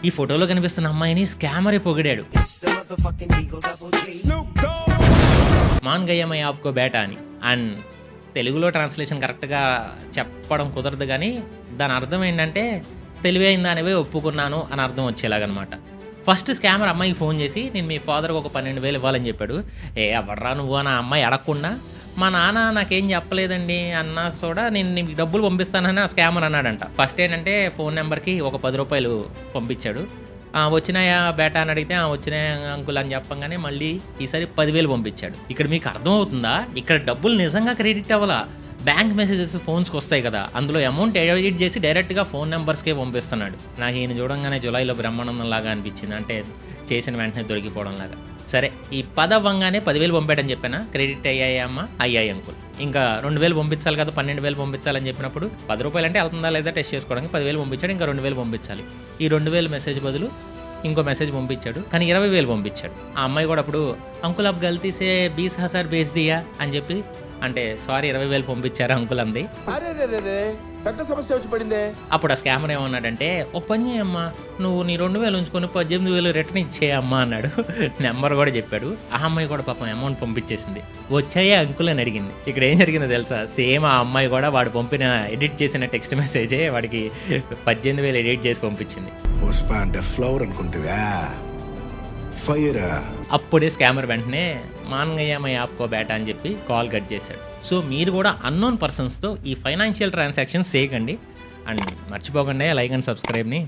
ఈ ఫోటోలో కనిపిస్తున్న అమ్మాయిని స్కామరే పొగిడాడు. మాన్ గయ్యా మై ఆప్కో బేటా అని. అండ్ తెలుగులో ట్రాన్స్లేషన్ కరెక్ట్గా చెప్పడం కుదరదు కానీ దాని అర్థం ఏంటంటే తెలివైన దానివే ఒప్పుకున్నాను అని అర్థం వచ్చేలాగనమాట. ఫస్ట్ స్కామర్ అమ్మాయికి ఫోన్ చేసి నేను మీ ఫాదర్కి ఒక 12,000 ఇవ్వాలని చెప్పాడు. ఎవర్రా నువ్వు అని ఆ అమ్మాయి అడగకుండా మా నాన్న నాకేం చెప్పలేదండి అన్నా కూడా నేను నీకు డబ్బులు పంపిస్తానని ఆ స్కామర్ అన్నాడంట. ఫస్ట్ ఏంటంటే ఫోన్ నెంబర్కి ఒక 10 రూపాయలు పంపించాడు. వచ్చినాయా బేటా అని అడిగితే వచ్చినాయా అంకుల్ అని చెప్పంగానే మళ్ళీ ఈసారి 10,000 పంపించాడు. ఇక్కడ మీకు అర్థమవుతుందా, ఇక్కడ డబ్బులు నిజంగా క్రెడిట్ అవ్వాలా. బ్యాంక్ మెసేజెస్ ఫోన్స్కి వస్తాయి కదా, అందులో అమౌంట్ ఎడిట్ చేసి డైరెక్ట్గా ఫోన్ నెంబర్స్కే పంపిస్తున్నాడు. నాకు ఈయన చూడంగానే జులైలో బ్రహ్మానందం లాగా అనిపించింది, అంటే చేసిన వెంటనే దొరికిపోవడం లాగా. సరే ఈ 10 అవ్వంగానే 10,000 పంపాడని చెప్పానా, క్రెడిట్ అయ్యాయా అమ్మ, అయ్యాయి అంకుల్. ఇంకా 2,000 పంపించాలి కదా, 12,000 పంపించాలని చెప్పినప్పుడు 10 రూపాయలు అంటే వెళ్తుందా లేదా టెస్ట్ చేసుకోవడానికి 10,000 పంపించాడు. ఇంకా 2,000 పంపించాలి. ఈ 2,000 మెసేజ్ బదులు ఇంకో మెసేజ్ పంపించాడు, కానీ 20,000 పంపించాడు. ఆ అమ్మాయి కూడా అప్పుడు అంకుల్ అప్ గల్తీసే 20,000 బేస్ దియా అని చెప్పి, అంటే సారీ 20,000 పంపించారు అంకుల్ అంది. పెద్ద సమస్య వచ్చి పడిందే. అప్పుడు ఆ స్కామర్ ఏమన్నాడంటే ఒక పని చేయమ్మా, నువ్వు నీ 2,000 ఉంచుకొని 18,000 రిటర్న్ ఇచ్చేయమ్మా అన్నాడు. నెంబర్ కూడా చెప్పాడు. ఆ అమ్మాయి కూడా పాపం అమౌంట్ పంపించేసింది. వచ్చాయే అంకుల్ అని అడిగింది. ఇక్కడ ఏం జరిగిందో తెలుసా, సేమ్ ఆ అమ్మాయి కూడా వాడు పంపిన ఎడిట్ చేసిన టెక్స్ట్ మెసేజే వాడికి 18,000 ఎడిట్ చేసి పంపించింది. పుష్ప అంటే ఫ్లవర్ అనుకుంటువా, ఫైర్. అప్పుడే స్కామర్ వెంటనే మాన్ గయ్యా మై ఆప్కో బేటా అని చెప్పి కాల్ కట్ చేశాడు. సో మీరు కూడా అన్నోన్ పర్సన్స్తో ఈ ఫైనాన్షియల్ ట్రాన్సాక్షన్స్ చేయకండి. అండ్ మర్చిపోకండి లైక్ అండ్ సబ్స్క్రైబ్ని.